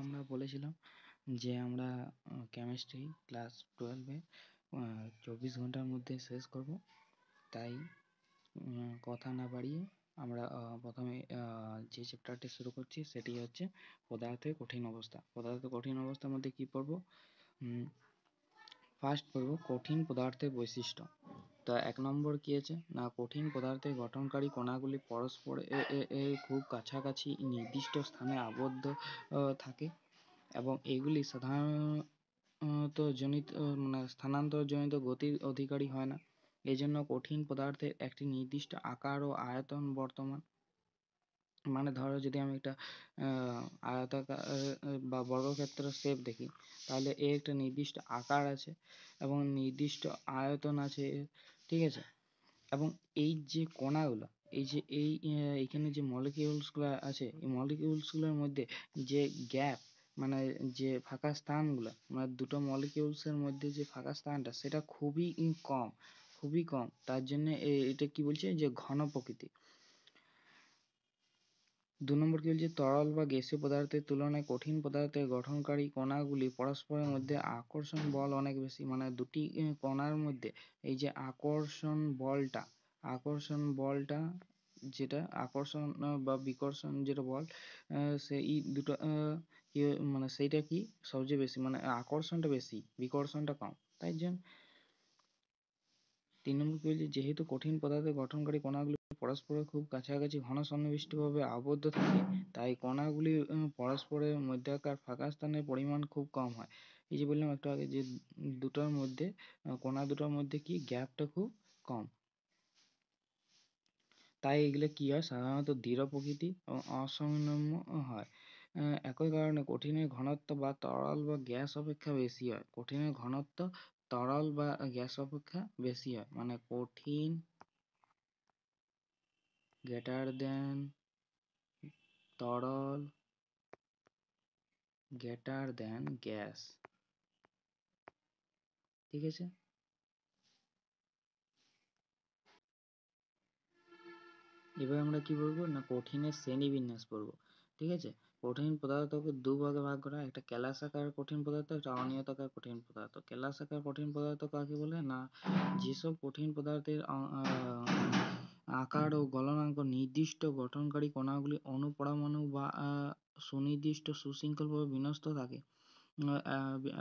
আমরা বলেছিলাম যে আমরা কেমিস্ট্রি ক্লাস 12-এ 24 ঘন্টার মধ্যে শেষ করব। তাই কথা না বাড়িয়ে আমরা প্রথমে যে চ্যাপ্টারটি শুরু করছি সেটি হচ্ছে পদার্থের কঠিন অবস্থা। পদার্থের কঠিন অবস্থার মধ্যে কি পড়ব? ফার্স্ট পড়ব কঠিন পদার্থের বৈশিষ্ট্য। তা 1 নম্বর কি আছে না, কঠিন পদার্থের গঠনকারী কণাগুলি পরস্পর খুব কাছাকাছি নির্দিষ্ট স্থানে আবদ্ধ থাকে এবং এগুলি সাধারণত স্থানান্তরজনিত গতির অধিকারী হয় না। এজন্য কঠিন পদার্থের একটি নির্দিষ্ট আকার ও আয়তন বর্তমান। মানে ধরো যদি আমি একটা আয়তাকার বা বর্গক্ষেত্র শেপ দেখি, তাহলে এর একটা নির্দিষ্ট আকার আছে এবং নির্দিষ্ট আয়তন আছে, ঠিক আছে? এবং এই যে কণাগুলো, এইখানে যে মলিকিউলসগুলো আছে, এই মলিকিউলসগুলোর মধ্যে যে গ্যাপ, মানে যে ফাঁকা স্থানগুলো, মানে দুটো মলিকিউলসের মধ্যে যে ফাঁকা স্থানটা, সেটা খুবই কম। তার জন্য এটা কি বলছে যে ঘন প্রকৃতি। 2 নম্বর কি বলছে, তরল বা গ্যাসীয় পদার্থের তুলনায় কঠিন পদার্থের গঠনকারী কণাগুলি পরস্পরের মধ্যে আকর্ষণ বল অনেক বেশি। মানে দুটি কণার মধ্যে এই যে আকর্ষণ বলটা যেটা আকর্ষণ বা বিকর্ষণ যেটা বল, সেই দুটো মানে সেইটা কি সবচেয়ে বেশি, মানে আকর্ষণটা বেশি, বিকর্ষণটা কম। তাই জন্য 3 নম্বর কি বলছে, যেহেতু কঠিন পদার্থের গঠনকারী কণাগুলি পরস্পরের খুব কাছাকাছি ঘন সন্নিবিষ্টভাবে আবদ্ধ থাকে, তাই কণাগুলি পরস্পরের মধ্যকার ফাঁকা স্থানের পরিমাণ খুব কম হয়। এই যে বললাম একটু আগে যে দুটোর মধ্যে কণা দুটোর মধ্যে কি গ্যাপটা খুব কম, তাই এগুলো কি হয়, সাধারণত দৃঢ় প্রকৃতি এবং অসংনম্য হয়। একই কারণে কঠিনের ঘনত্ব বা তরল বা গ্যাস অপেক্ষা বেশি হয়। কঠিনের ঘনত্ব তরল বা গ্যাস অপেক্ষা বেশি হয়, মানে কঠিন গ্রেটার দেন তরল গ্রেটার দেন গ্যাস, ঠিক আছে? এবার আমরা কি বলবো না, কঠিনের শ্রেণীবিন্যাস পড়বো, ঠিক আছে? কঠিন পদার্থকে দুভাগে ভাগ করা, একটা কেলাসাকার কঠিন পদার্থ, একটা অনিয়তাকার কঠিন পদার্থ। কেলাসাকার কঠিন পদার্থ কাকে বলে না, যেসব কঠিন পদার্থের আকার ও গলনাঙ্ক নির্দিষ্ট গঠনকারী কণাগুলি অনুপরমাণু বা সুনির্দিষ্ট সুশৃঙ্খলভাবে বিন্যস্ত থাকে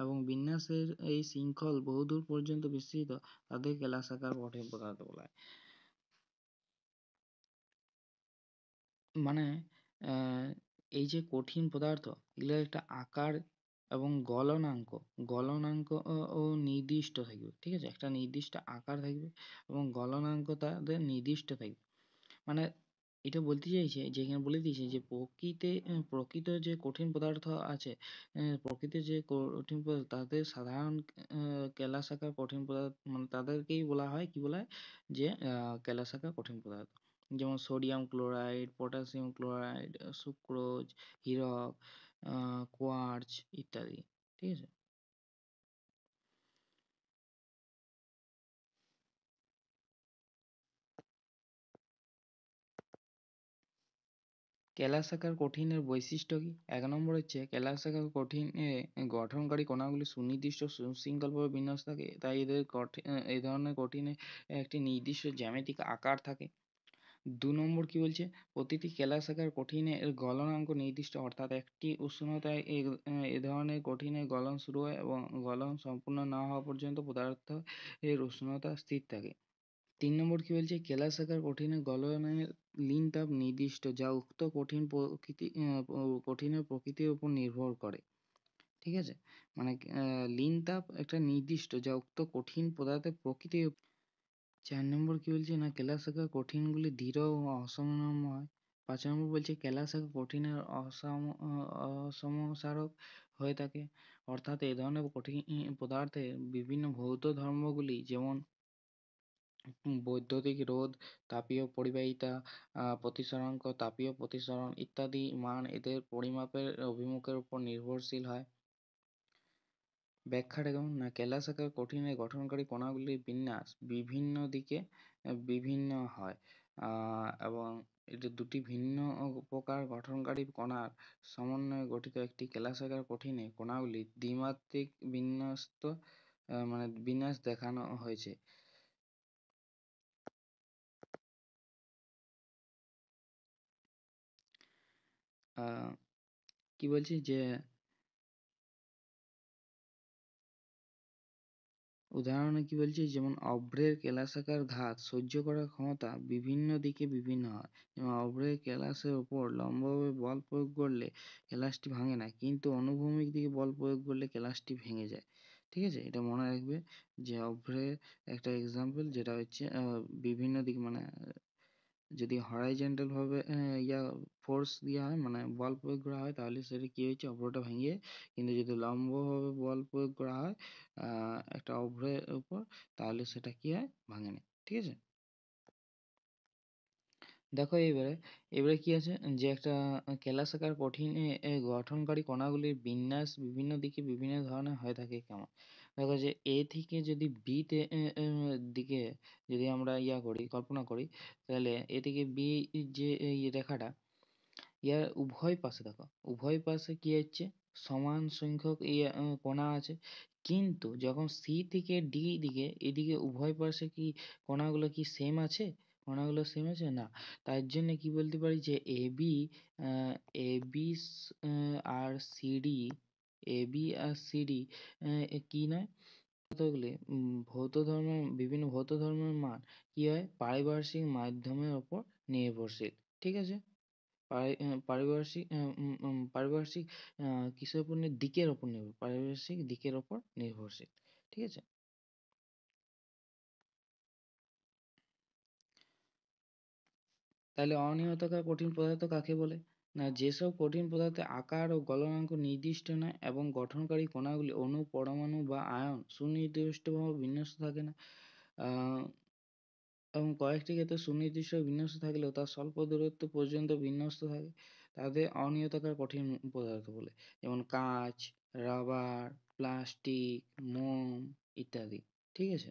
এবং বিন্যাসের এই শৃঙ্খল বহুদূর পর্যন্ত বিস্তৃত, তাদের কেলাসাকার কঠিন পদার্থ বলা হয়। মানে এই যে কঠিন পদার্থ, এগুলোর একটা আকার এবং গলনাঙ্ক ও নির্দিষ্ট থাকবে, ঠিক আছে? একটা নির্দিষ্ট আকার থাকবে এবং গলনাঙ্ক তাদের নির্দিষ্ট থাকবে। মানে এটা বলতে চাইছে যে এখানে বলে দিয়েছে যে প্রকৃত যে কঠিন পদার্থ আছে, প্রকৃতির যে কঠিন পদার্থ, তাদের সাধারণ কেলাসাকার কঠিন পদার্থ, মানে তাদেরকেই বলা হয়, কি বলা হয় যে কেলাসাকার কঠিন পদার্থ। যেমন sodium chloride, potassium chloride, sucrose, হীরক, কোয়ার্চ ইত্যাদি, ঠিক আছে? কেলাসাকার কঠিনের বৈশিষ্ট্য কি? 1 নম্বর হচ্ছে কেলাসাকার কঠিনে গঠনকারী কণাগুলি সুনির্দিষ্ট সুশৃঙ্খলভাবে বিন্যস্ত থাকে, তাই এই ধরনের কঠিনে একটি নির্দিষ্ট জ্যামিতিক আকার থাকে। 2 নম্বর কি বলছে, প্রতিটি কেলাসাকার কঠিনের গলনাঙ্ক নির্দিষ্ট, অর্থাৎ একটি উষ্ণতায় এ ধরনের কঠিনের গলন শুরু হয় এবং গলন সম্পূর্ণ না হওয়া পর্যন্ত পদার্থ এর উষ্ণতা স্থির থাকে। 3 নম্বর কি বলছে, কেলাসাকার কঠিনের গলনের লিনতাপ নির্দিষ্ট, যা উক্ত কঠিনের প্রকৃতির উপর নির্ভর করে, ঠিক আছে? মানে লিনতাপ একটা নির্দিষ্ট, যা উক্ত কঠিন পদার্থের প্রকৃতির। 4 নম্বর কি বলছে না, কেলাসাকার কঠিনগুলি দৃঢ় ও অসংনম্য হয়। 5 নম্বর বলছে কেলাসাকার কঠিনের অসমসারক হয়ে থাকে, অর্থাৎ এই ধরনের কঠিন পদার্থের বিভিন্ন ভৌত ধর্মগুলি, যেমন বৈদ্যুতিক রোধ, তাপীয় পরিবাহিতা, প্রতিসরাঙ্ক, তাপীয় প্রতিসরণ ইত্যাদি মান এদের পরিমাপের অভিমুখের উপর নির্ভরশীল হয়। ব্যাখ্যাটা কেমন না, কেলাসাকার কঠিনের গঠনকারী কণাগুলির বিন্যাস বিভিন্ন দিকে বিভিন্ন হয় এবং এটা দুটি ভিন্ন প্রকার গঠনকারী কণার সমন্বয়ে গঠিত একটি কেলাসাকার কঠিনে কণাগুলির দ্বিমাত্রিক বিন্যাস দেখানো হয়েছে। কি বলছি যে উদাহরণে কি বলছি, যেমন অভ্রের কেলাসাকার ঘাত সহ্য করার ক্ষমতা বিভিন্ন দিকে বিভিন্ন হয়। যেমন অভ্রের কেলাসের উপর লম্বভাবে বল প্রয়োগ করলে কেলাসটি ভাঙে না, কিন্তু অনুভূমিক দিকে বল প্রয়োগ করলে কেলাসটি ভেঙে যায়। ঠিক আছে, এটা মনে রাখবে যে অভ্রের একটা এক্সাম্পল যেটা হচ্ছে বিভিন্ন দিক যদি হরাইজন্টাল ভাবে ফোর্স দেওয়া হয়, মানে বল প্রয়োগ করা হয়, তাহলে সেটা কি হয়েছে, অভ্রটা ভেঙে। কিন্তু যদি লম্বভাবে বল প্রয়োগ করা হয় একটা অভ্রের উপর, তাহলে সেটা কি হয়, ভাঙে না। ঠিক আছে, দেখো এবারে কি আছে, যে একটা কেলাসাকার কঠিনে গঠনকারী কণাগুলির বিন্যাস বিভিন্ন দিকে বিভিন্ন ধরনের হয়ে থাকে। কেমন, দেখো যে এ থেকে যদি বি তে দিকে যদি আমরা কল্পনা করি, তাহলে এ থেকে বি যে এই রেখাটা, ইয়ার উভয় পাশে দেখো, উভয় পাশে কি হচ্ছে, সমান সংখ্যক কণা আছে। কিন্তু যখন সি থেকে ডি দিকে, এদিকে উভয় পাশে কি কণাগুলো কি সেম আছে, কণাগুলো সেম আছে না। তার জন্য কি বলতে পারি যে A B R CD, A B R CD কি নয়, কতগুলি বিভিন্ন ভৌত ধর্মের মান কি হয়, পারিপার্শ্বিক মাধ্যমের উপর নির্ভরশীল। ঠিক আছে, পারিপার্শ্বিক কিসের উপর, দিকের উপর নির্ভর, পারিপার্শ্বিক দিকের উপর নির্ভরশীল। ঠিক আছে, তাহলে অনিয়তাকার কঠিন পদার্থ কাকে বলে, না যেসব কঠিন পদার্থের আকার ও গলনাঙ্ক নির্দিষ্ট নয় এবং গঠনকারী কণাগুলি অণু, পরমাণু বা আয়ন সুনির্দিষ্টভাবে বিন্যস্ত থাকে না, এবং কয়েকটি ক্ষেত্রে সুনির্দিষ্ট বিন্যস্ত থাকলেও তা স্বল্প দূরত্ব পর্যন্ত বিন্যস্ত থাকে, তাদের অনিয়তাকার কঠিন পদার্থ বলে। যেমন কাঁচ, রাবার, প্লাস্টিক, মোম ইত্যাদি। ঠিক আছে,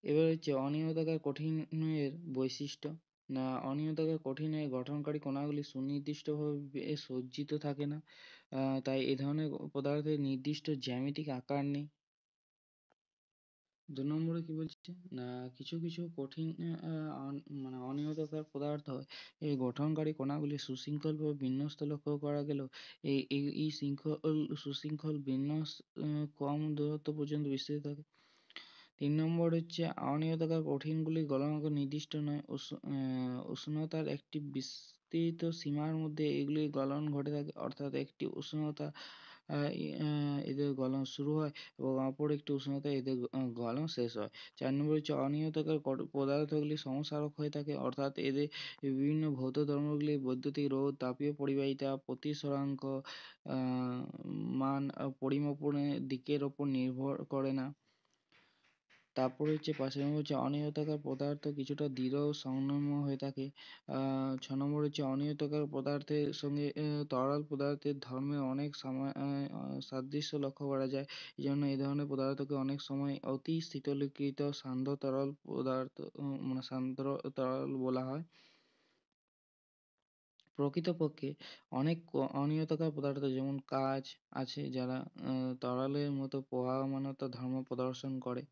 এবার হচ্ছে অনিয়তাকার কঠিনের বৈশিষ্ট্য। না অনিয়তাকার কঠিনের গঠনকারী কণাগুলি সুনির্দিষ্টভাবে সজ্জিত থাকে না, তাই এ ধরনের পদার্থের নির্দিষ্ট জ্যামিতিক আকার নেই। ২ নম্বরে কি বলছে, না কিছু কিছু কঠিন অনিয়তাকার পদার্থ এই গঠনকারী কণাগুলি সুশৃঙ্খলভাবে বিন্যস্ত লক্ষ্য করা গেলেও এই সুশৃঙ্খল বিন্যাস কম দূরত্ব পর্যন্ত বিস্তৃত থাকে। ৩ নম্বর হচ্ছে অনিয়তাকার কঠিনগুলি গলনাঙ্ক নির্দিষ্ট নয়, উষ্ণতার একটি বিস্তৃত সীমার মধ্যে এগুলির গলন ঘটে থাকে, অর্থাৎ একটি উষ্ণতা এদের গলন শুরু হয় এবং অপর একটি উষ্ণতায় এদের গলন শেষ হয়। ৪ নম্বর হচ্ছে অনিয়তাকার পদার্থগুলি সমসারক হয়ে থাকে, অর্থাৎ এদের বিভিন্ন ভৌত ধর্মগুলি বৈদ্যুতিক রোধ, তাপীয় পরিবাহিতা, প্রতিসরাঙ্ক মান পরিমাপনের দিকের ওপর নির্ভর করে না। তারপর হচ্ছে ৫ নম্বর হচ্ছে অনিয়তাকার পদার্থ কিছুটা দৃঢ় ও সংনম্য হয়ে থাকে। ৬ নম্বর হচ্ছে অনিয়তাকার পদার্থের সঙ্গে তরল পদার্থের ধর্মে অনেক সাদৃশ্য লক্ষ্য করা যায়। এই জন্য এই ধরনের পদার্থকে অনেক সময় অতি শীতলীকৃত সান্দ্র তরল পদার্থ সান্দ্র তরল বলা হয়। প্রকৃতপক্ষে অনেক অনিয়তাকার পদার্থ যেমন কাঁচ আছে যারা তরলের মতো প্রবাহমানতা ধর্ম প্রদর্শন করে।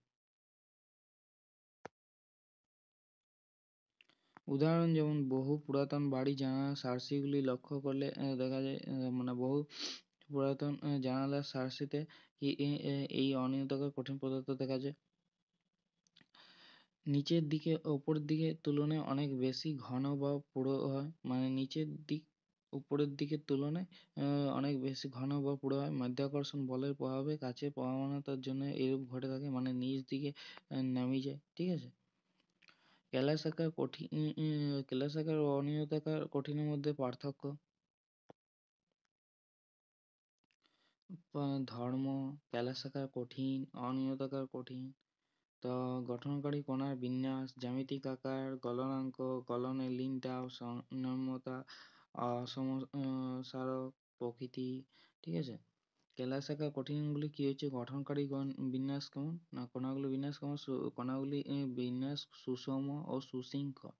উদাহরণ যেমন বহু পুরাতন বাড়ি জানালার সার্সিগুলি লক্ষ্য করলে দেখা যায়, বহু পুরাতন জানালার সার্সিতে এই অনিয়তাকার কঠিন পদার্থ দেখা যায়। নিচের দিকে ওপরের দিকে তুলনায় অনেক বেশি ঘন বা পুরু হয়, নিচের দিক উপরের দিকের তুলনায় অনেক বেশি ঘন বা পুরু হয়। মাধ্যাকর্ষণ বলের প্রভাবে কাচের প্রবণতার জন্য এরূপ ঘটে থাকে, নিচ দিকে নামিয়ে যায়। ঠিক আছে, কেলাসাকার ও অনিয়তাকার কঠিনের মধ্যে পার্থক্য। ধর্ম, কেলাসাকার কঠিন, অনিয়তাকার কঠিন। তো গঠনকারী কণার বিন্যাস, জ্যামিতিক আকার, গলনাঙ্ক, গলনের লিনটাও, সংনম্যতা, অসমসারক প্রকৃতি। ঠিক আছে, কেলাস আকার কঠিনগুলি কি হচ্ছে গঠনকারী বিন্যাস কেমন না কণাগুলি বিন্যাস কেমন কণাগুলি বিন্যাস সুষম ও সুশৃঙ্খল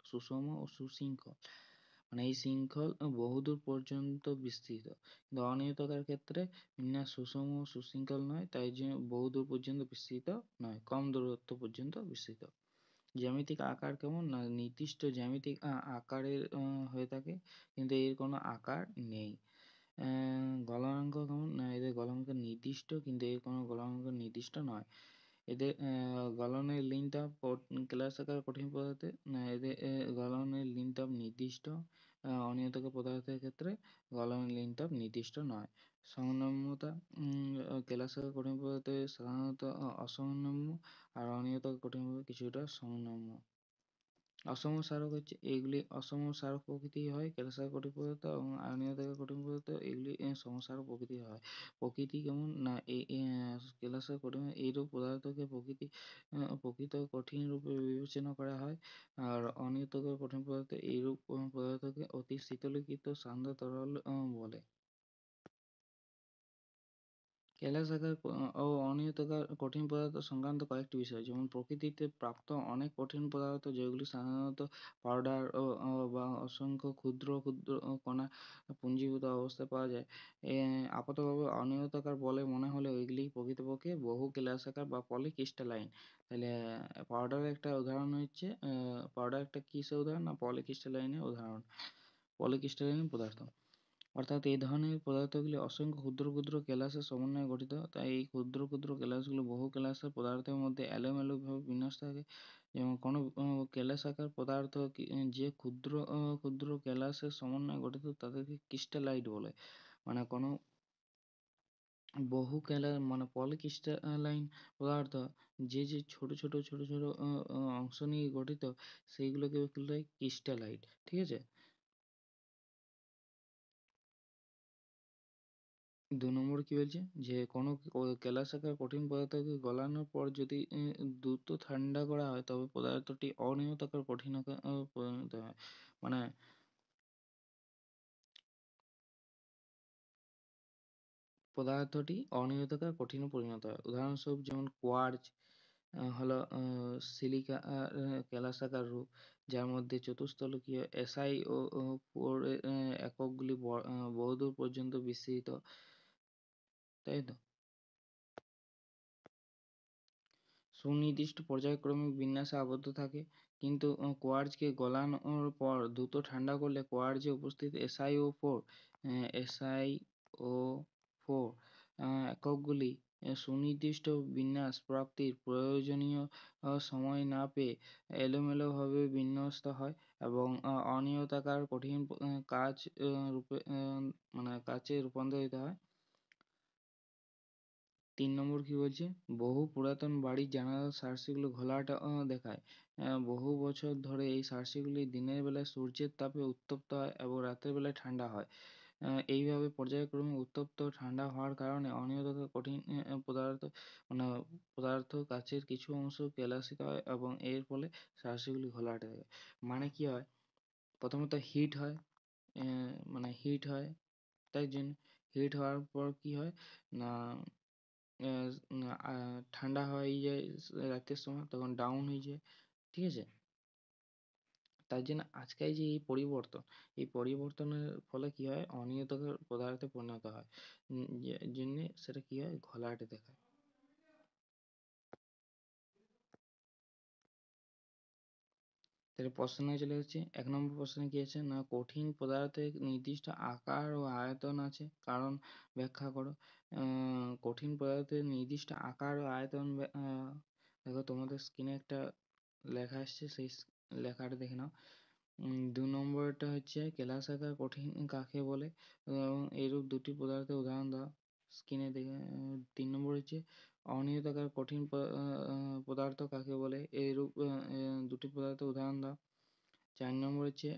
মানে এই শৃঙ্খল বহুদূর পর্যন্ত বিস্তৃত, কিন্তু অনিয়তাকার ক্ষেত্রে বিন্যাস সুষম ও সুশৃঙ্খল নয়, তাই যে বহুদূর পর্যন্ত বিস্তৃত নয়, কম দূরত্ব পর্যন্ত বিস্তৃত। জ্যামিতিক আকার কেমন না নির্দিষ্ট জ্যামিতিক আকারের হয়ে থাকে, কিন্তু এর কোনো আকার নেই। গলনাঙ্ক কেমন না এদের গলনাঙ্ক নির্দিষ্ট, কিন্তু এর কোনো গলনাঙ্ক নির্দিষ্ট নয়। এদের গলনের লিনতাপ কেলাসাকার কঠিন পদার্থে না এদের গলনের লিনতাপ নির্দিষ্ট, অনিয়তাকার পদার্থের ক্ষেত্রে গলনের লিনতাপ নির্দিষ্ট নয়। সংনম্যতা কেলাসাকার কঠিন পদার্থে সাধারণত অসংনম্য, আর অনিয়তাকার কঠিন পদার্থে কিছুটা সংনম্য। অসম সারক হচ্ছে এগুলি অসম সারক প্রকৃতি হয় কেলাসাকার কঠিন পদার্থ, এবং অনিয়তাকার কঠিন পদার্থ এগুলি সমসারক প্রকৃতি হয়। প্রকৃতি কেমন না কেলাসাকার কঠিন এইরূপ পদার্থকে প্রকৃত কঠিন রূপে বিবেচনা করা হয়, আর অনিয়তাকার কঠিন পদার্থ এইরূপ পদার্থকে অতি শীতলীকৃত সান্দ্র তরল বলে। কেলাস ও অনিয়তাকার কঠিন পদার্থ সংক্রান্ত কয়েকটি বিষয়, যেমন প্রকৃতিতে প্রাপ্ত অনেক কঠিন পদার্থ যেগুলি সাধারণত পাউডার বা অসংখ্য ক্ষুদ্র ক্ষুদ্র কণা পুঞ্জীভূত অবস্থায় পাওয়া যায়। আপাতভাবে অনিয়তাকার বলে মনে হলেও এগুলি প্রকৃতপক্ষে বহু কেলাসাকার বা পলিক্রিস্টালাইন। তাহলে পাউডারের একটা উদাহরণ হচ্ছে পাউডার একটা কিসের উদাহরণ না পলিক্রিস্টালাইনের উদাহরণ, পলিক্রিস্টালাইন পদার্থ। অর্থাৎ এই ধরনের পদার্থগুলি অসংখ্য ক্ষুদ্র ক্ষুদ্র কেলাসের সমন্বয়ে গঠিত, তাই এই ক্ষুদ্র ক্ষুদ্র কেলাসগুলো বহু কেলাসের পদার্থের মধ্যে এলোমেলোভাবে বিন্যস্ত থাকে। যেমন কোনো কেলাসাকার পদার্থ যে ক্ষুদ্র ক্ষুদ্র কেলাসের সমন্বয়ে গঠিত তাদেরকে ক্রিস্টালাইট বলে। মানে কোনো বহু মানে পলিক্রিস্টালাইন পদার্থ যে ছোট ছোট ছোট ছোট অংশ নিয়ে গঠিত সেইগুলোকে বলে ক্রিস্টালাইট। ঠিক আছে। ২ নম্বর কি বলছে যে কোনো কেলাসাকার কঠিন পদার্থকে গলানোর পর যদি দ্রুত ঠান্ডা করা হয় তবে পদার্থটি অনিয়তাকার কঠিন আকারে পরিণত হয়। মানে পদার্থটি অনিয়তাকার কঠিনে পরিণত হয়। উদাহরণস্বরূপ যেমন কোয়ার্জ হলো সিলিকা কেলাসাকার রূপ, যার মধ্যে চতুস্তলকীয় এসআই ও এককগুলি বহুদূর পর্যন্ত বিস্তৃত, তাই তো। সুনির্দিষ্ট পর্যায়ক্রমিক বিন্যাসে আবদ্ধ থাকে, কিন্তু কোয়ার্জকে গলানোর পর দ্রুত ঠান্ডা করলে কোয়ার্জে উপস্থিত SiO4 এককগুলি সুনির্দিষ্ট বিন্যাস প্রাপ্তির প্রয়োজনীয় সময় না পেয়ে এলোমেলোভাবে বিন্যস্ত হয় এবং অনিয়তাকার কঠিন কাচ রূপে মানে কাচে রূপান্তরিত হয়। ৩ নম্বর কি বলছে বহু পুরাতন বাড়ির জানালার সার্সিগুলো ঘোলাটে দেখায়। বহু বছর ধরে এই সার্সিগুলি দিনের বেলায় সূর্যের তাপে উত্তপ্ত হয় এবং রাতের বেলায় ঠান্ডা হয়। এইভাবে পর্যায়ক্রমে উত্তপ্ত ঠান্ডা হওয়ার কারণে অনিয়তাকার কঠিন মানে পদার্থ কাচের কিছু অংশ কেলাসিত হয় এবং এর ফলে সার্সিগুলি ঘোলাটে থাকে। মানে কি হয়, প্রথমত হিট হয়, মানে হিট হয়, তাই জন্য হিট হওয়ার পর কি হয় না ঠান্ডা হয়ে যায় রাতের সময়, তখন ডাউন হয়ে যায়। ঠিক আছে। তার জন্য আজকাল যে এই পরিবর্তনের ফলে কি হয় অনিয়তাকার পদার্থে পরিণত হয়, জন্যে সেটা কি হয় ঘোলাটে দেখায়। তাহলে প্রশ্নে চলে যাচ্ছে ১ নম্বর প্রশ্নে কি আছে না কঠিন পদার্থের নির্দিষ্ট আকার ও আয়তন আছে, কারণ ব্যাখ্যা করো। কঠিন পদার্থের নির্দিষ্ট আকার ও আয়তন দেখো তোমাদের স্ক্রিনে একটা লেখা আসছে, সেই লেখাটা দেখে নাও। ২ নম্বরটা হচ্ছে কেলাসাকার কঠিন কাকে বলে এবং এরূপ দুটি পদার্থের উদাহরণ দাও, স্ক্রিনে দেখে। ৩ নম্বর হচ্ছে অনিয়তাকার কঠিন পদার্থ কাকে বলে, এরূপ দুটি পদার্থের উদাহরণ দাও। 4 নম্বর হচ্ছে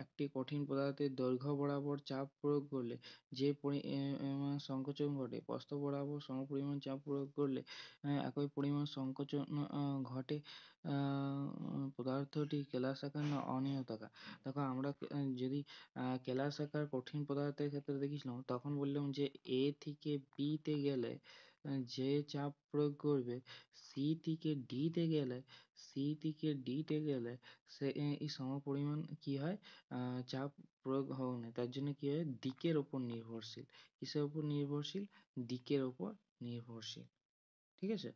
একটি কঠিন পদার্থের দৈর্ঘ্য বরাবর চাপ প্রয়োগ করলে যে পরিমাণ সংকোচন ঘটে, প্রস্থ বরাবর সমপরিমাণ চাপ প্রয়োগ করলে একই পরিমাণ সংকোচন ঘটে। পদার্থটি কেলাসাকার না অনিয়তাকার? দেখো আমরা যদি কেলাসাকার কঠিন পদার্থের ক্ষেত্রে দেখেছিলাম, তখন বললাম যে এ থেকে বি তে গেলে যে চাপ প্রয়োগ করবে, সি থেকে ডি তে গেলে সে এই সমপরিমাণ কি হয়, চাপ প্রয়োগ হবে না। তার জন্য কি হয়, দিকের ওপর নির্ভরশীল। কিসের ওপর নির্ভরশীল? দিকের ওপর নির্ভরশীল। ঠিক আছে।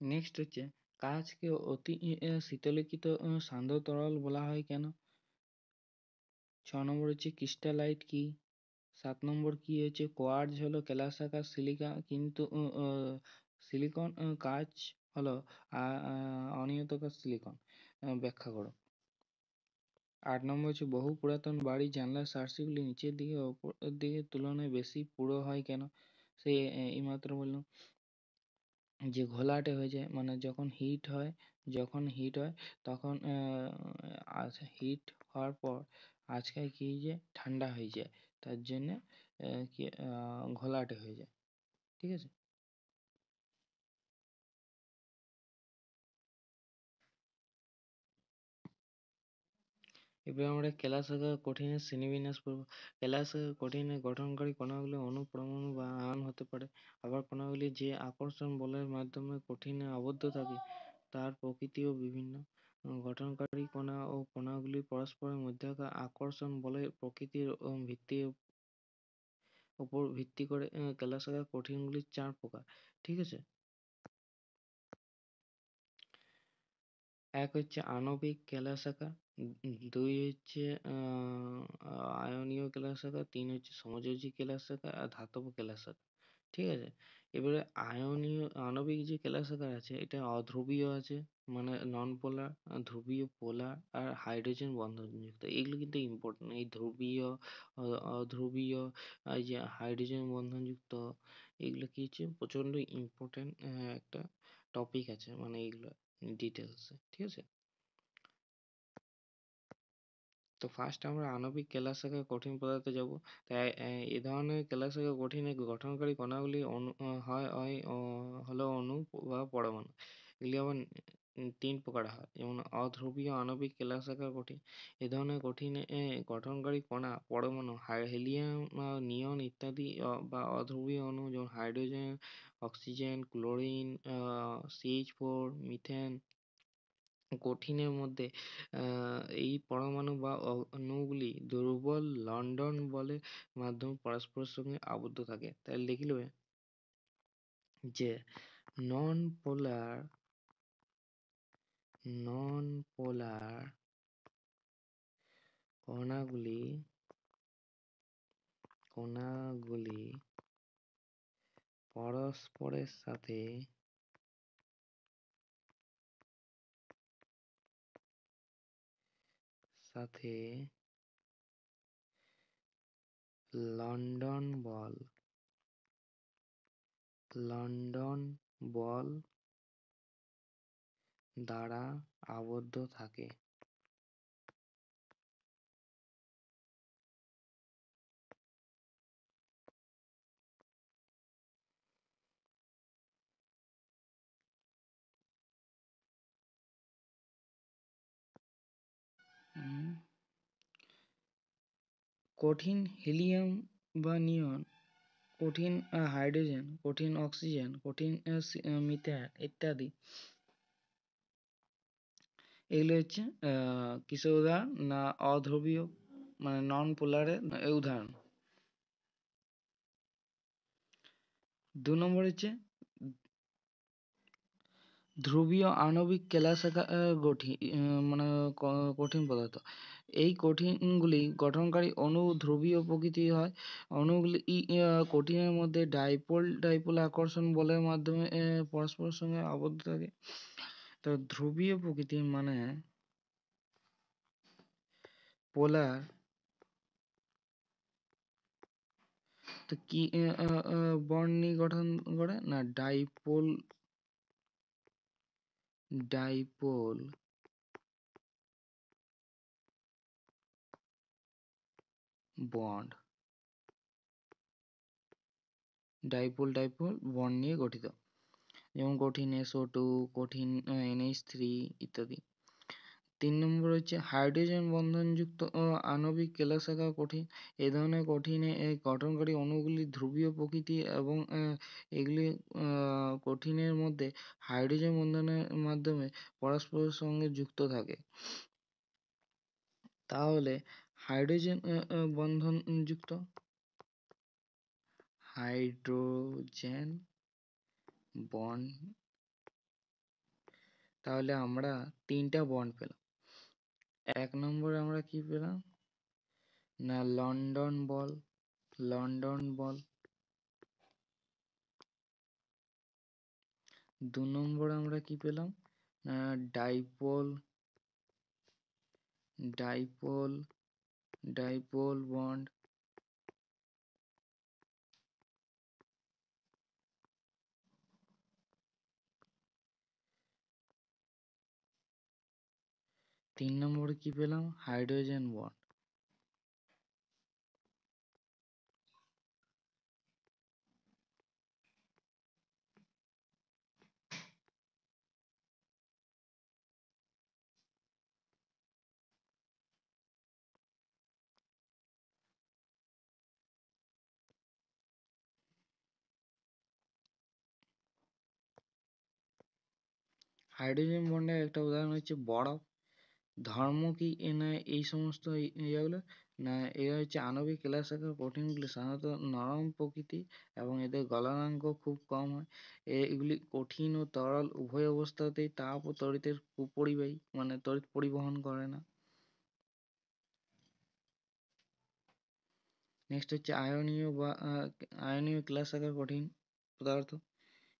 নেক্সট হচ্ছে কাঁচকে অতি শীতলীকৃত সান্দ্র তরল বলা হয় কেন? 6 নম্বর হচ্ছে ক্রিস্টালাইট কি? 7 নম্বর কি হচ্ছে কোয়ার্টজ হলো কেলাসাকার সিলিকা, কিন্তু সিলিকন কাঁচ হলো অনিয়তাকার সিলিকন। ব্যাখ্যা করো। 8 নম্বর হচ্ছে বহু পুরাতন বাড়ির জানলার সার্সিগুলি নিচের দিকে ওপরের দিকের তুলনায় বেশি পুরো হয় কেন? সেই এইমাত্র বললাম যে ঘোলাটে হয়ে যায়, মানে যখন হিট হয় তখন হিট হওয়ার পর আজকাল কি হয়ে যায়, ঠান্ডা হয়ে যায়, তার জন্য ঘোলাটে হয়ে যায়। ঠিক আছে। এবার আমরা কেলাসাকার কঠিনের শ্রেণীবিন্যাস পড়ব। কেলাসাকার কঠিনের গঠনকারী কণাগুলি অণু, পরমাণু বা আয়ন হতে পারে। আবার কণাগুলি যে আকর্ষণ বলের মাধ্যমে কঠিনে আবদ্ধ থাকে তার প্রকৃতিও বিভিন্ন। গঠনকারী কণা ও কণাগুলি পরস্পরের মধ্যকার আকর্ষণ বলের প্রকৃতির উপর ভিত্তি করে কেলাসাকার কঠিনগুলি 4 প্রকার। ঠিক আছে। এক হচ্ছে আণবিক কেলাসাকার, 2 হচ্ছে আয়নীয় কেলাসাকার, 3 হচ্ছে সমযোজী কেলাসাকার, আর ধাতব কেলাসাকার। ঠিক আছে। এবারে আণবিক যে কেলাসাকার আছে, এটা অধ্রুবীয় আছে, মানে নন পোলার, ধ্রুবীয়, পোলার আর হাইড্রোজেন বন্ধনযুক্ত। এগুলো কিন্তু ইম্পর্টেন্ট, এই ধ্রুবীয়, অধ্রুবীয়, এই যে হাইড্রোজেন বন্ধনযুক্ত, এগুলো কি হচ্ছে প্রচন্ড ইম্পর্টেন্ট একটা টপিক আছে, মানে এগুলো ডিটেলস। ঠিক আছে। তো ফার্স্ট আমরা আণবিক কেলাসাকার কঠিন পদার্থে যাব। তাই এই ধরনের কেলাসাকার কঠিনের গঠনকারী কণাগুলি হলো অণু বা পরমাণু। এগুলি আবার 3 প্রকার হয়, যেমন অধ্রুবীয় আণবিক কেলাসাকার কঠিন। এ ধরনের কঠিনে গঠনকারী কণা পরমাণু হিলিয়াম, নিয়ন ইত্যাদি বা অধ্রুবীয় অণু যেমন hydrogen, oxygen, chlorine, CH4, methane. কঠিনের মধ্যে এই পরমাণু বা অণুগুলি দুর্বল লন্ডন বলের মাধ্যমে পরস্পরের সঙ্গে আবদ্ধ থাকে। তাই লিখলে যে নন পোলার কণাগুলি পরস্পরের সাথে লন্ডন বল দ্বারা আবদ্ধ থাকে। কঠিন হিলিয়াম বা নিয়ন, কঠিন হাইড্রোজেন, কঠিন অক্সিজেন, কঠিন মিথেন ইত্যাদি, এগুলো হচ্ছে কিসের উদাহরণ না অধ্রুবীয়, মানে নন পোলারের উদাহরণ। 2 নম্বর হচ্ছে ধ্রুবীয় আণবিক কেলাসাকার মানে কঠিন পদার্থ। এই কঠিনগুলি গঠনকারী অণু ধ্রুবীয় প্রকৃতির হয়। অণুগুলি কঠিনের মধ্যে ডাইপোল আকর্ষণ বলের মাধ্যমে পরস্পরের সঙ্গে আবদ্ধ থাকে। তো ধ্রুবীয় প্রকৃতির মানে পোলার তো কি বন্ড নিয়ে গঠন করে না dipole dipole bond dipole bond নিয়ে গঠিত, যেমন কঠিন SO2, কঠিন NH3 ইত্যাদি। 3 নম্বর হচ্ছে হাইড্রোজেন বন্ধনযুক্ত আণবিক কেলাসেকা কঠিন। এই ধরনের কঠিনে গঠনকারী অণুগুলি ধ্রুবীয় প্রকৃতি এবং এগুলি কঠিনের মধ্যে হাইড্রোজেন বন্ধনের মাধ্যমে পরস্পরের সঙ্গে যুক্ত থাকে। তাহলে হাইড্রোজেন বন্ধনযুক্ত হাইড্রোজেন বন্ড, তাহলে আমরা 3টা বন্ড পেলাম। 1 নম্বরে আমরা কি পেলাম না লন্ডন বল। 2 নম্বরে আমরা কি পেলাম না ডাইপোল বন্ড। 3 নম্বরে কি পেলাম হাইড্রোজেন বন্ড। হাইড্রোজেন বন্ডের একটা উদাহরণ হচ্ছে বরফ। ধর্ম কি না এই সমস্ত ইয়েগুলো না এরা হচ্ছে আণবিক কেলাসেকা কঠিনগুলি সাধারণত নরম প্রকৃতি এবং এদের গলনাঙ্ক খুব কম হয়। এগুলি কঠিন ও তরল উভয় অবস্থাতেই তাপ ও তড়িতের কুপরিবাহী, মানে তড়িৎ পরিবহন করে না। নেক্সট হচ্ছে আয়নীয় কেলাসেকা কঠিন পদার্থ।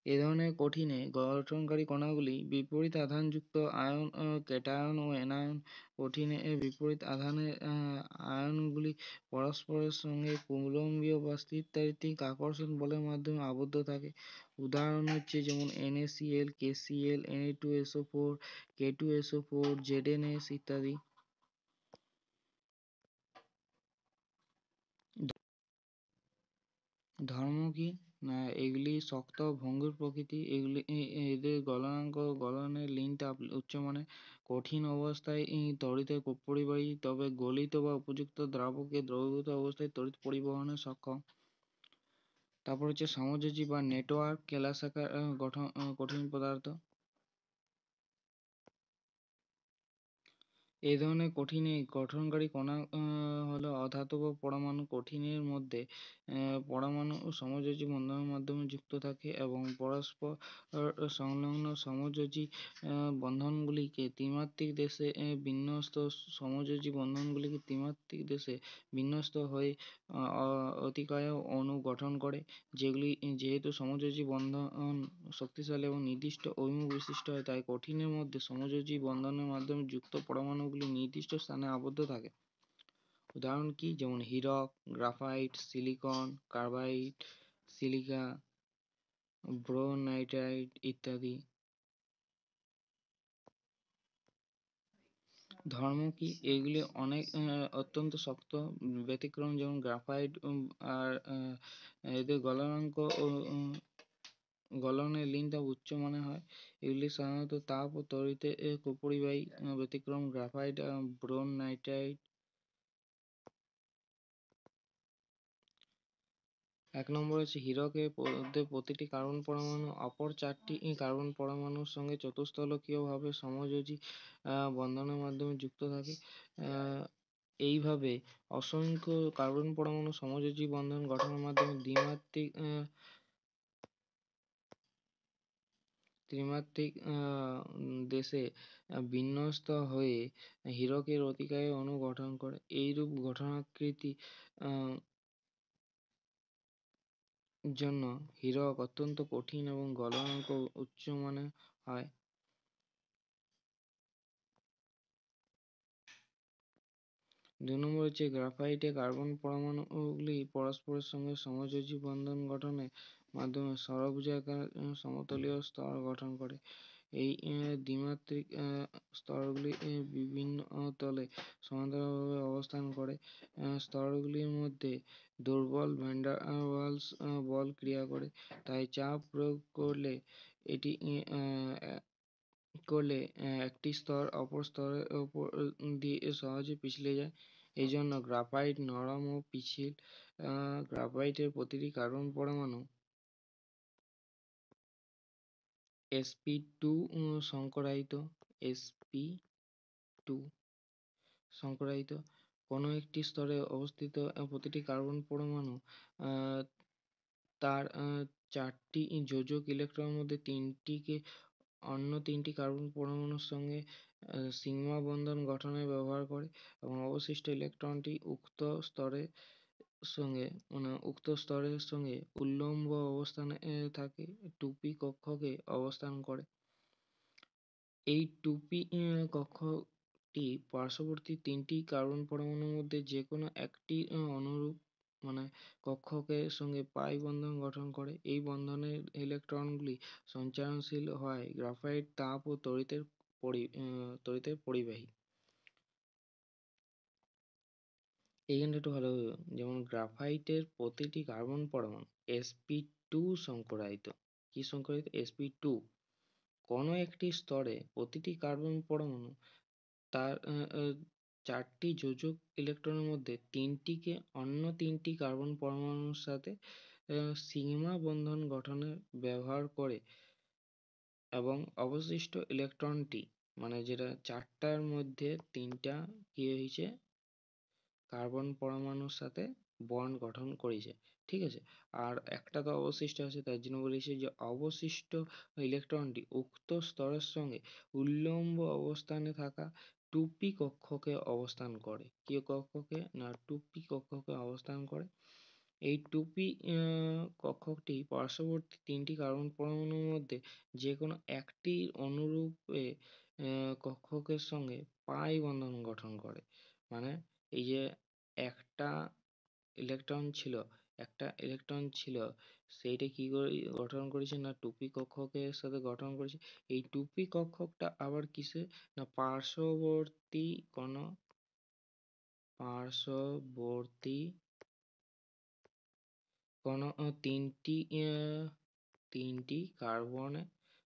এ ধরনের কঠিনে গঠনকারী কণাগুলি বিপরীত আধানযুক্ত আয়ন, ক্যাটায়ন ও অ্যানায়ন। কঠিনে বিপরীত আধানের আয়নগুলি পরস্পরের সঙ্গে কুলম্বীয় বা স্থিরতাত্ত্বিক আকর্ষণ বলের মাধ্যমে আবদ্ধ থাকে। উদাহরণ হচ্ছে যেমন NaCl, KCl, Na2SO4, K2SO4, ZnS ইত্যাদি। ধর্ম কি না এগুলি শক্ত ভঙ্গুর প্রকৃতি, এদের গলনের লিন তাপ উচ্চমানের। কঠিন অবস্থায় তড়িতের কুপরিবাহী, তবে গলিত বা উপযুক্ত দ্রাবকে দ্রবীভূত অবস্থায় তড়িৎ পরিবহনে সক্ষম। তারপর হচ্ছে সমযোজী বা নেটওয়ার্ক কেলাসেকা কঠিন পদার্থ। এই ধরনের কঠিনে গঠনকারী কণা হলো অধাতব পরমাণু। কঠিনের মধ্যে পরমাণু সমযোজী বন্ধনের মাধ্যমে যুক্ত থাকে এবং পরস্পর সংলগ্ন সমযোজী বন্ধনগুলিকে ত্রিমাত্রিক দেশে বিন্যস্ত সমযোজী বন্ধনগুলিকে ত্রিমাত্রিক দেশে বিন্যস্ত হয়ে অতিকায় অণু গঠন করে, যেহেতু সমযোজী বন্ধন শক্তিশালী এবং নির্দিষ্ট অভিমুখ বিশিষ্ট হয়, তাই কঠিনের মধ্যে সমযোজী বন্ধনের মাধ্যমে যুক্ত পরমাণুগুলি নির্দিষ্ট স্থানে আবদ্ধ থাকে। উদাহরণ কি যেমন হীরক, গ্রাফাইট, সিলিকন কার্বাইড, সিলিকা, ব্রোনাইটাইট ইত্যাদি। ধর্ম কি এগুলি অনেক অত্যন্ত শক্ত ব্যতিক্রম, যেমন গ্রাফাইট আর এদের গলনের লিনটা উচ্চমানের হয়। এগুলি সাধারণত তাপ ও তড়িতে কুপরিবাহী, ব্যতিক্রম গ্রাফাইট, ব্রোনাইটাইট। 1 নম্বর হচ্ছে হীরকের মধ্যে প্রতিটি কার্বন পরমাণু অপর 4টি কার্বন পরমাণুর সঙ্গে চতুস্থলকীয়ভাবে সমযোজী বন্ধনের মাধ্যমে যুক্ত থাকে। এইভাবে অসংখ্য কার্বন পরমাণু সমযোজী বন্ধন গঠনের মাধ্যমে ত্রিমাত্রিক দেশে বিন্যস্ত হয়ে হীরকের অতিকায় অণু গঠন করে। এইরূপ গঠনাকৃতি জন্য হীরক অত্যন্ত কঠিন এবং গলনাঙ্ক উচ্চমানের হয়। 2 নম্বর হচ্ছে গ্রাফাইটে কার্বন পরমাণুগুলি পরস্পরের সঙ্গে সমযোজী বন্ধন গঠনের মাধ্যমে ষড়ভুজাকার সমতলীয় স্তর গঠন করে। এই দ্বিমাত্রিক স্তরগুলি বিভিন্ন তলে সমান্তরালভাবে অবস্থান করে। স্তরগুলির মধ্যে দুর্বল ভ্যান ডার ওয়ালস বল ক্রিয়া করে, তাই চাপ প্রয়োগ করলে এটি একটি স্তর অপর স্তরের উপর দিয়ে সহজে পিছলে যায়। এই জন্য গ্রাফাইট নরম ও পিচ্ছিল। গ্রাফাইটের প্রতিটি কার্বন পরমাণু sp2 সংকরায়িত। sp2 সংকরায়িত। কোনো একটি স্তরে অবস্থিত প্রতিটি কার্বন পরমাণু তার 4টি যোজক ইলেকট্রনের মধ্যে 3টিকে অন্য 3টি কার্বন পরমাণুর সঙ্গে সিগমা বন্ধন গঠনে ব্যবহার করে এবং অবশিষ্ট ইলেকট্রনটি উক্ত স্তরের সঙ্গে উল্লম্ব অবস্থানে থাকে, 2p কক্ষকে অবস্থান করে। এই 2p কক্ষটি পার্শ্ববর্তী 3টি কার্বন পরমাণুর মধ্যে যে কোনো একটি অনুরূপ কক্ষকের সঙ্গে পাই বন্ধন গঠন করে। এই বন্ধনের ইলেকট্রনগুলি সঞ্চারণশীল হওয়ায় গ্রাফাইট তাপ ও তড়িতের পরিবাহী। এইখানটা একটু ভালো যেমন গ্রাফাইটের প্রতিটি কার্বন পরমাণু sp2 সংকরায়িত। কি সংকরায়িত? sp2। কোনো একটি স্তরে প্রতিটি কার্বন পরমাণু তার 4টি যোজক ইলেকট্রনের মধ্যে 3টিকে অন্য 3টি কার্বন পরমাণুর সাথে সিগমা বন্ধন গঠনে ব্যবহার করে এবং অবশিষ্ট ইলেকট্রনটি যেটা 4টার মধ্যে 3টা কি হয়েছে কার্বন পরমাণুর সাথে বন্ড গঠন করেছে, ঠিক আছে। আর একটা তো অবশিষ্ট আছে, তার জন্য বলেছে যে অবশিষ্ট ইলেকট্রনটি উক্ত স্তরের সঙ্গে উল্লম্ব অবস্থানে থাকা 2p কক্ষকে অবস্থান করে। কি কক্ষকে? না 2p কক্ষকে অবস্থান করে। এই 2p কক্ষকটি পার্শ্ববর্তী 3টি কার্বন পরমাণুর মধ্যে যে কোনো একটি অনুরূপে কক্ষকের সঙ্গে পাই বন্ধন গঠন করে। এই যে একটা ইলেকট্রন ছিল সেইটা কি করে গঠন করেছে? না 2p কক্ষকের সাথে গঠন করেছে। এই 2p কক্ষকটা আবার কিসে? না পার্শ্ববর্তী কোনো তিনটি কার্বন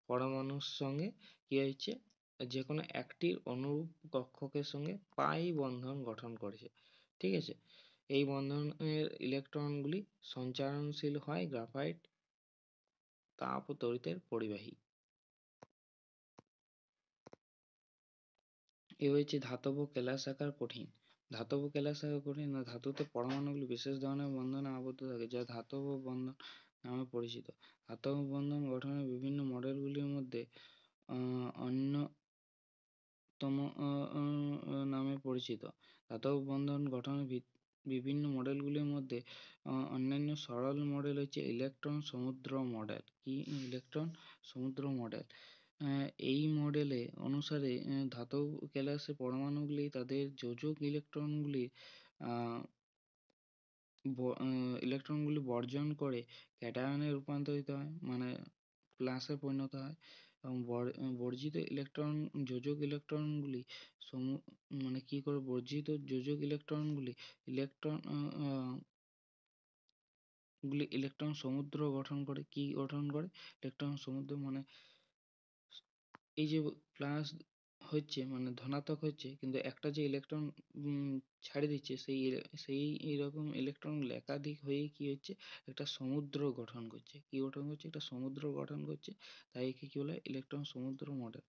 পরমাণুর সঙ্গে কি হয়েছে? যে কোনো একটির অনুরূপ কক্ষকের সঙ্গে পাই বন্ধন গঠন করেছে, ঠিক আছে। এই বন্ধনের ইলেকট্রনগুলি সঞ্চারণশীল হয়। গ্রাফাইট তাপ ও তড়িতের পরিবাহী। এ হচ্ছে ধাতব কেলাসাকার কঠিন। ধাতব কেলাসাকার কঠিন না ধাতুতে পরমাণুগুলি বিশেষ ধরনের বন্ধনে আবদ্ধ থাকে যা ধাতব বন্ধন নামে পরিচিত। ধাতব বন্ধন গঠনের বিভিন্ন মডেলগুলির মধ্যে অন্যতম নামে পরিচিত। ধাতব বন্ধন গঠনের বিভিন্ন মডেলগুলির মধ্যে অন্যান্য সরল মডেল হচ্ছে ইলেকট্রন সমুদ্র মডেল। কি? ইলেকট্রন সমুদ্র মডেল। এই মডেলে অনুসারে ধাতব কেলাসের পরমাণুগুলি তাদের যোজক ইলেকট্রনগুলি বর্জন করে ক্যাটায়নে রূপান্তরিত হয়, প্লাসে পরিণত হয় এবং বর্জিত যোজক ইলেকট্রনগুলি ইলেকট্রন সমুদ্র গঠন করে। কি গঠন করে? ইলেকট্রন সমুদ্র এই যে প্লাস হচ্ছে ধনাত্মক হচ্ছে, কিন্তু একটা যে ইলেকট্রন ছাড়ে দিচ্ছে সেই এরকম ইলেকট্রনগুলো একাধিক হয়ে কি হচ্ছে? একটা সমুদ্র গঠন করছে। কি গঠন করছে? একটা সমুদ্র গঠন করছে। তাই একে কি বলে? ইলেকট্রন সমুদ্র মডেল।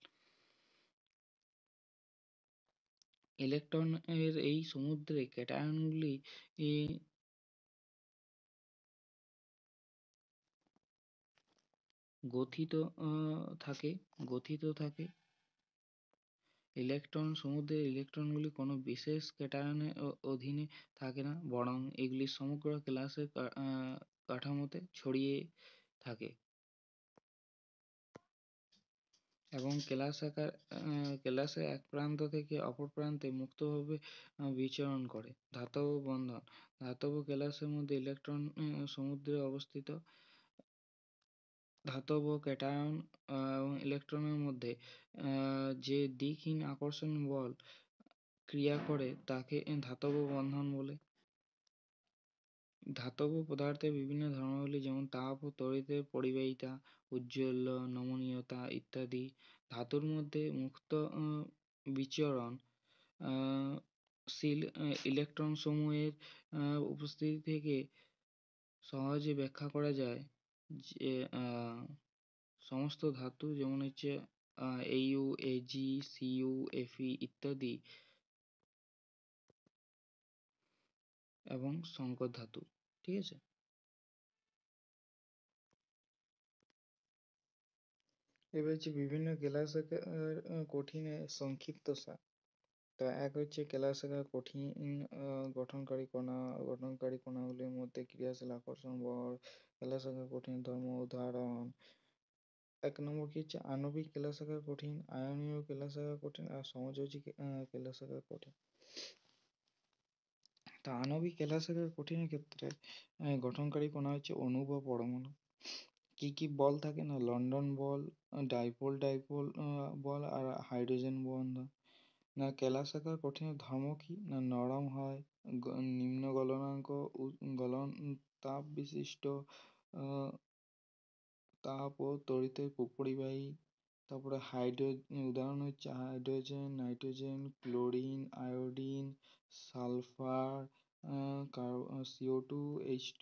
ইলেকট্রন এর এই সমুদ্রে ক্যাটায়নগুলি গঠিত থাকে। ইলেকট্রন সমুদ্রের ইলেকট্রনগুলি কোনো বিশেষ ক্যাটায়নের অধীনে থাকে না, বরং এগুলি সমগ্র কেলাসের কাঠামোতে ছড়িয়ে থাকে। এবং কেলাসের এক প্রান্ত থেকে অপর প্রান্তে মুক্তভাবে বিচরণ করে। ধাতব বন্ধন, ধাতব কেলাসের মধ্যে ইলেকট্রন সমুদ্রে অবস্থিত। ধাতব ক্যাটায়ন এবং ইলেকট্রনের মধ্যে যে দিকহীন আকর্ষণ বল ক্রিয়া করে তাকে ধাতব বন্ধন বলে। ধাতব পদার্থের বিভিন্ন ধর্মাবলী যেমন তাপ ও তড়িতের পরিবাহিতা, ঔজ্জ্বল্য, নমনীয়তা ইত্যাদি। ধাতুর মধ্যে মুক্ত বিচরণ শীল ইলেকট্রন সমূহের উপস্থিতি থেকে সহজে ব্যাখ্যা করা যায় যে সমস্ত ধাতু যেমন হচ্ছে Au, Ag, Cu, Fe ইত্যাদি এবং সংকর ধাতু। ঠিক আছে। এবার হচ্ছে বিভিন্ন কেলাসের কঠিনের সংক্ষিপ্তসার। তা এক হচ্ছে কেলাসের কঠিন গঠনকারী কণাগুলির মধ্যে ক্রিয়াশীল আকর্ষণ বল, কেলাসের কঠিন ধর্ম উদাহরণ। এক নম্বর কি হচ্ছে আণবিক কেলাসের কঠিন, আয়নীয় কেলাসের কঠিন আর সমযোজী কেলাসের কঠিন। তা আণবিক কেলাসের কঠিনের ক্ষেত্রে গঠনকারী কণা হচ্ছে অণু বা পরমাণু। কি কি বল থাকে না, লন্ডন বল, ডাইপোল ডাইপোল বল আর হাইড্রোজেন বন্ধন। না কেলাসের কঠিনের ধর্ম কি না নরম হয়, নিম্ন গলনাঙ্ক, গলন তাপ বিশিষ্ট, তাপ ও তড়িতের কুপরিবাহী। তারপরে উদাহরণ হচ্ছে hydrogen, nitrogen, chlorine, iodine, sulphur, CO2, H2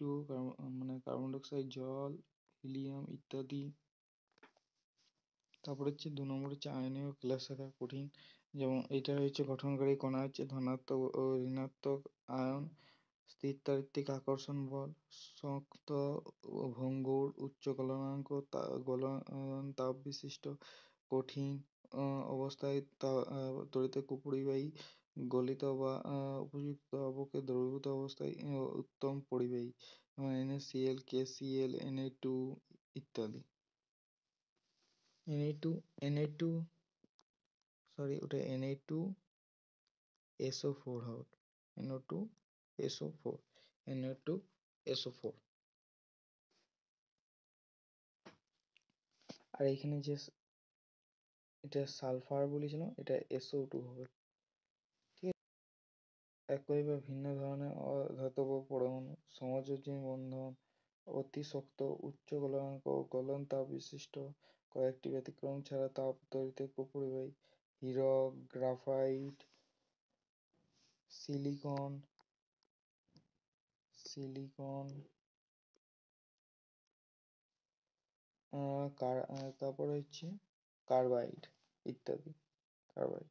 মানে কার্বন ডাইঅক্সাইড, জল, হিলিয়াম ইত্যাদি। তারপর হচ্ছে 2 নম্বর হচ্ছে আয়নীয় কেলাসের কঠিন। যেমন এটা হচ্ছে গঠনকারী কণা হচ্ছে ধনাত্মক ও ঋণাত্মক আয়ন, স্থিরতাত্ত্বিক আকর্ষণ বল, শক্ত ভঙ্গুর, উচ্চ গলনাঙ্ক, গলন তাপ বিশিষ্ট, কঠিন অবস্থায় তড়িতের কুপরিবাহী, গলিত বা উপযুক্ত অবকে দ্রবীভূত অবস্থায় উত্তম পরিবাহী, NaCl, KCl, Na2 ইত্যাদি। Na2 সরি ওটা Na2SO4 হবে, Na2SO4 আর এখানে যে এটা সালফার বলেছিলাম এটা SO2 হবে। ঠিক আছে। একই বা ভিন্ন ধরনের অধাতব পরমাণু, সমযোজী বন্ধন, অতি শক্ত, উচ্চ গলনাঙ্ক, গলন তাপ বিশিষ্ট, কয়েকটি ব্যতিক্রম ছাড়া তাপ তড়িতের কুপরিবাহী, হীরক, গ্রাফাইট, সিলিকন, তারপরে হচ্ছে কার্বাইড ইত্যাদি। কার্বাইড